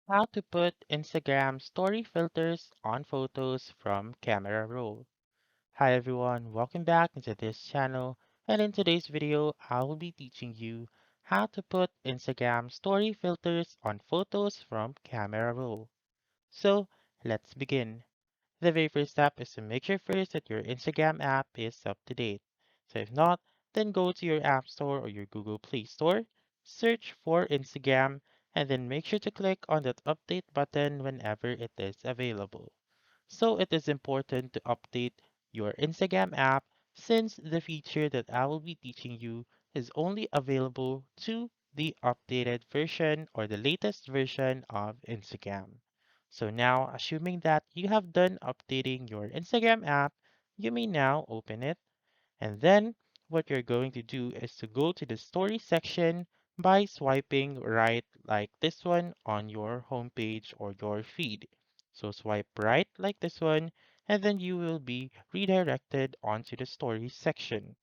How to put Instagram story filters on photos from Camera Roll. Hi everyone, welcome back into this channel, and in today's video I will be teaching you how to put Instagram story filters on photos from Camera Roll. So let's begin. The very first step is to make sure first that your Instagram app is up to date. So if not, then go to your App Store or your Google Play Store, search for Instagram, and then make sure to click on that update button whenever it is available. So it is important to update your Instagram app since the feature that I will be teaching you is only available to the updated version or the latest version of Instagram. So now, assuming that you have done updating your Instagram app, you may now open it. And then what you're going to do is to go to the story section by swiping right like this one on your homepage or your feed. So swipe right like this one, and then you will be redirected onto the story section.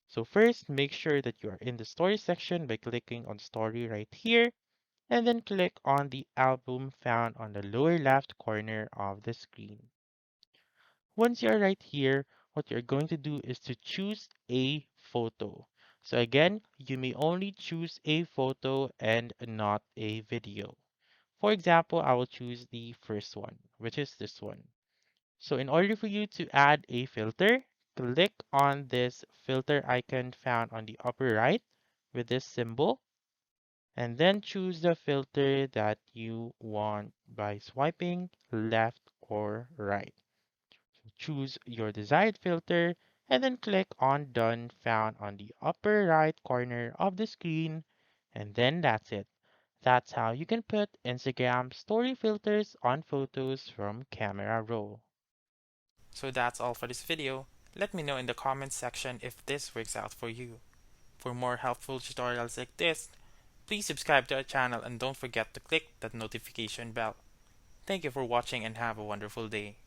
So first, make sure that you are in the story section by clicking on story right here, and then click on the album found on the lower left corner of the screen. Once you're right here, what you're going to do is to choose a photo. So again, you may only choose a photo and not a video. For example, I will choose the first one, which is this one. So in order for you to add a filter, click on this filter icon found on the upper right with this symbol, and then choose the filter that you want by swiping left or right. Choose your desired filter and then click on Done found on the upper right corner of the screen, and then that's it. That's how you can put Instagram story filters on photos from Camera Roll. So that's all for this video. Let me know in the comments section if this works out for you. For more helpful tutorials like this, please subscribe to our channel and don't forget to click that notification bell. Thank you for watching and have a wonderful day.